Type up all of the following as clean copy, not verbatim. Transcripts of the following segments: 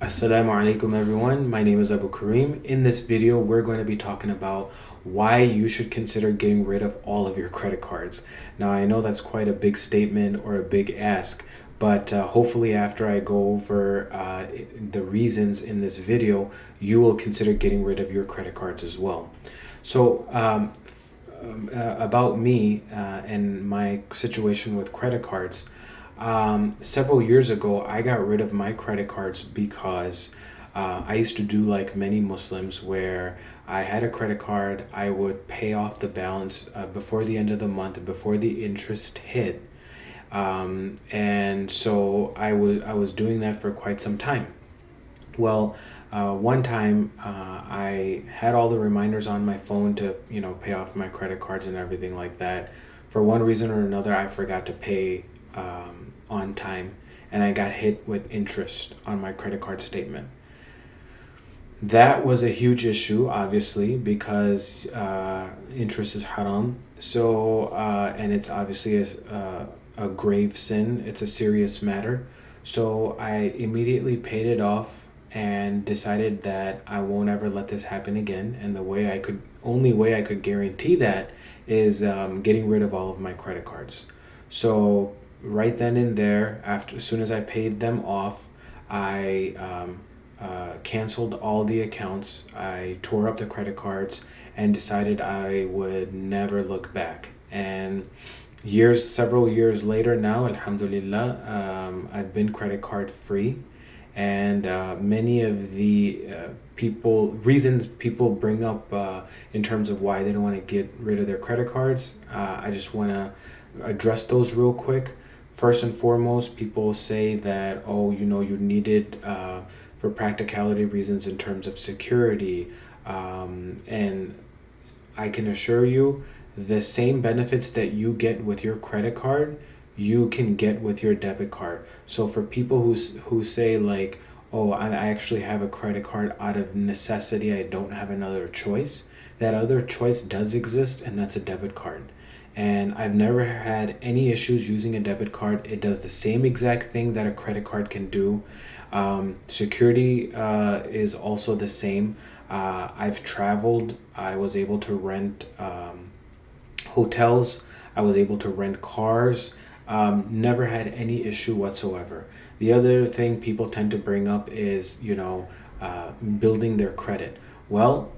Assalamu alaikum everyone, my name is Abu Kareem. In this video, we're going to be talking about why you should consider getting rid of all of your credit cards. Now, I know that's quite a big statement or a big ask, but hopefully after I go over the reasons in this video, you will consider getting rid of your credit cards as well. So, about me and my situation with credit cards. Several years ago, I got rid of my credit cards because I used to do like many Muslims where I had a credit card, I would pay off the balance before the end of the month, before the interest hit. And so I was doing that for quite some time. Well, one time I had all the reminders on my phone to, pay off my credit cards and everything like that. For one reason or another, I forgot to pay on time, and I got hit with interest on my credit card statement. That was a huge issue, obviously, because interest is haram. So, and it's obviously a grave sin. It's a serious matter. So I immediately paid it off and decided that I won't ever let this happen again. And only way I could guarantee that is getting rid of all of my credit cards. So right then and there, as soon as I paid them off, I canceled all the accounts. I tore up the credit cards and decided I would never look back. And several years later now, alhamdulillah, I've been credit card free. And many of the reasons people bring up in terms of why they don't want to get rid of their credit cards, I just want to address those real quick. First and foremost, people say that, oh, you need it for practicality reasons in terms of security. And I can assure you, the same benefits that you get with your credit card, you can get with your debit card. So for people who say like, oh, I actually have a credit card out of necessity, I don't have another choice, that other choice does exist, and that's a debit card. And I've never had any issues using a debit card. It does the same exact thing that a credit card can do. Security is also the same. I've traveled. I was able to rent hotels. I was able to rent cars. Never had any issue whatsoever. The other thing people tend to bring up is, building their credit. Well,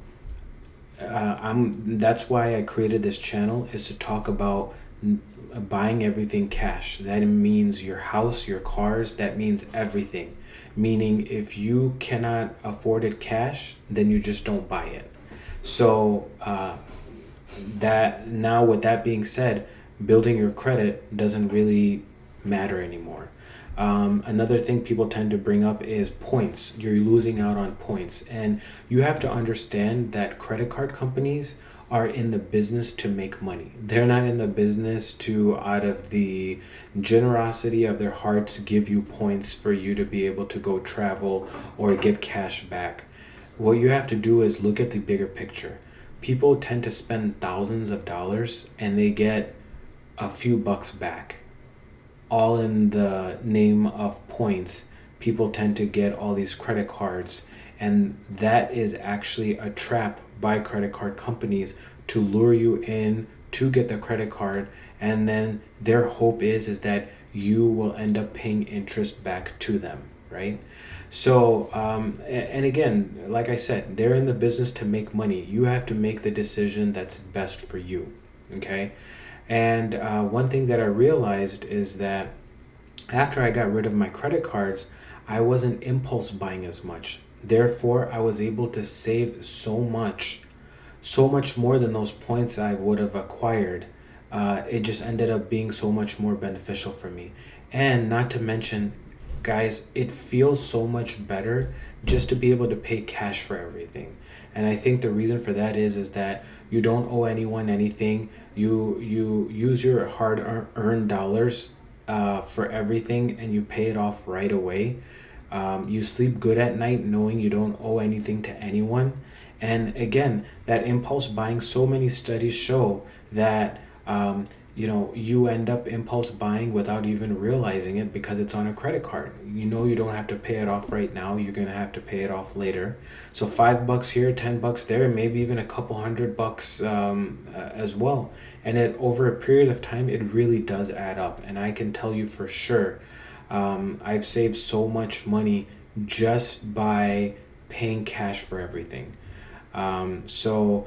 that's why I created this channel, is to talk about buying everything cash. That means your house, your cars, that means everything. Meaning if you cannot afford it cash, then you just don't buy it. So with that being said, building your credit doesn't really matter anymore. Another thing people tend to bring up is points. You're losing out on points. And you have to understand that credit card companies are in the business to make money. They're not in the business to, out of the generosity of their hearts, give you points for you to be able to go travel or get cash back. What you have to do is look at the bigger picture. People tend to spend thousands of dollars and they get a few bucks back, all in the name of points. People tend to get all these credit cards, and that is actually a trap by credit card companies to lure you in to get the credit card, and then their hope is that you will end up paying interest back to them, right? So and again, like I said, they're in the business to make money. You have to make the decision that's best for you. Okay. And one thing that I realized is that after I got rid of my credit cards, I wasn't impulse buying as much. Therefore, I was able to save so much more than those points I would have acquired. It just ended up being so much more beneficial for me. And not to mention, guys, it feels so much better just to be able to pay cash for everything. And I think the reason for that is that you don't owe anyone anything. You use your hard earned dollars for everything, and you pay it off right away. You sleep good at night knowing you don't owe anything to anyone. And again, that impulse buying, so many studies show that you end up impulse buying without even realizing it because it's on a credit card. You don't have to pay it off right now. You're going to have to pay it off later. So $5 here, $10 there, maybe even a couple $100 as well. And over a period of time, it really does add up. And I can tell you for sure, I've saved so much money just by paying cash for everything. So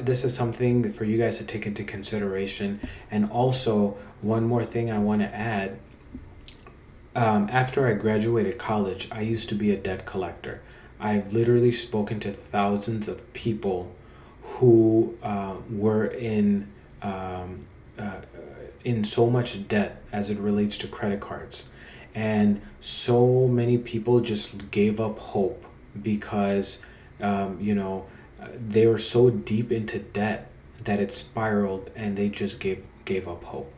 this is something for you guys to take into consideration. And also, one more thing I want to add. After I graduated college, I used to be a debt collector. I've literally spoken to thousands of people who were in so much debt as it relates to credit cards. And so many people just gave up hope because, they were so deep into debt that it spiraled and they just gave up hope.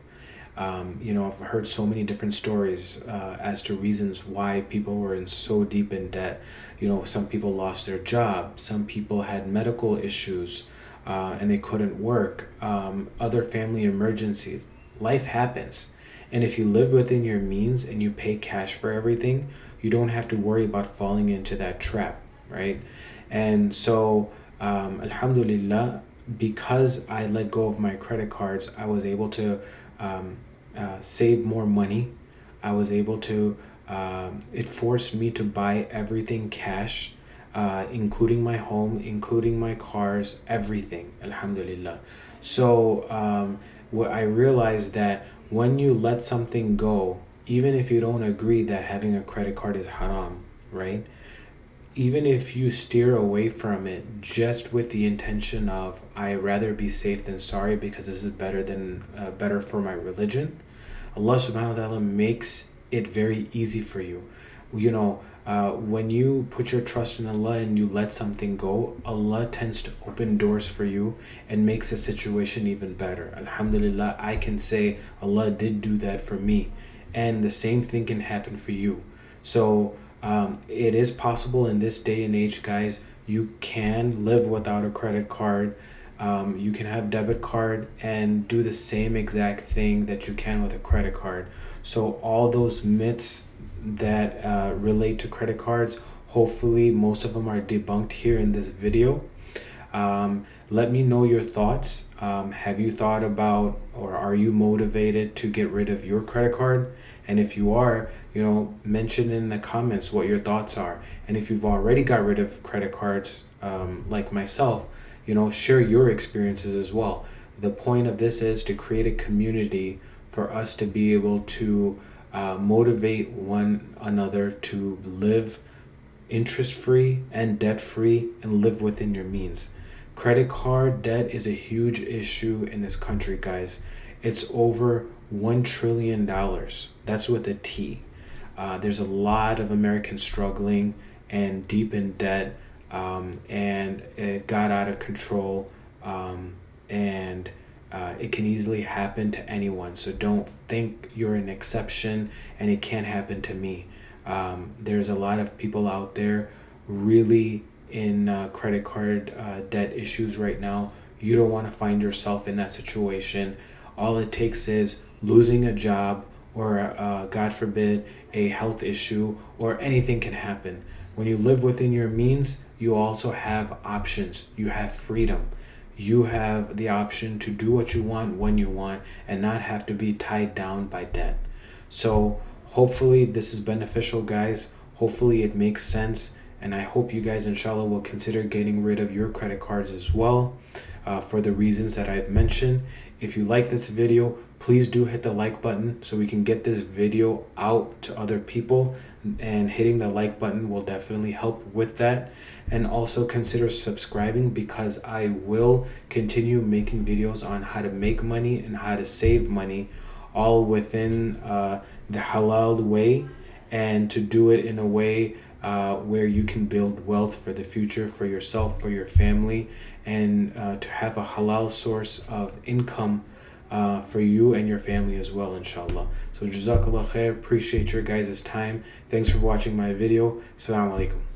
I've heard so many different stories as to reasons why people were in so deep in debt. Some people lost their job. Some people had medical issues and they couldn't work. Other family emergencies. Life happens. And if you live within your means and you pay cash for everything, you don't have to worry about falling into that trap, right? And so, alhamdulillah, because I let go of my credit cards, I was able to save more money. I was able to, it forced me to buy everything cash, including my home, including my cars, everything, alhamdulillah. So what I realized that when you let something go, even if you don't agree that having a credit card is haram, right? Even if you steer away from it just with the intention of, I rather be safe than sorry because this is better for my religion, Allah subhanahu wa ta'ala makes it very easy for you. When you put your trust in Allah and you let something go, Allah tends to open doors for you and makes the situation even better. Alhamdulillah, I can say Allah did do that for me, and the same thing can happen for you. So it is possible in this day and age, guys. You can live without a credit card. You can have debit card and do the same exact thing that you can with a credit card. So all those myths that relate to credit cards, hopefully most of them are debunked here in this video. Let me know your thoughts. Have you thought about, or are you motivated to get rid of your credit card? And if you are, mention in the comments what your thoughts are. And if you've already got rid of credit cards, like myself, share your experiences as well. The point of this is to create a community for us to be able to motivate one another to live interest-free and debt-free and live within your means. Credit card debt is a huge issue in this country, guys. It's over $1 trillion. That's with a T. There's a lot of Americans struggling and deep in debt, and it got out of control, and it can easily happen to anyone. So don't think you're an exception and it can't happen to me. There's a lot of people out there really in credit card debt issues right now. You don't want to find yourself in that situation. All it takes is losing a job or God forbid a health issue, or anything can happen. When you live within your means, you also have options. You have freedom. You have the option to do what you want when you want and not have to be tied down by debt. So hopefully this is beneficial, guys. Hopefully it makes sense. And I hope you guys, inshallah, will consider getting rid of your credit cards as well, for the reasons that I've mentioned. If you like this video, please do hit the like button so we can get this video out to other people, and hitting the like button will definitely help with that. And also consider subscribing, because I will continue making videos on how to make money and how to save money, all within the halal way, and to do it in a way where you can build wealth for the future, for yourself, for your family, and to have a halal source of income for you and your family as well, inshallah. So jazakallah khair. Appreciate your guys' time. Thanks for watching my video. Assalamu alaikum.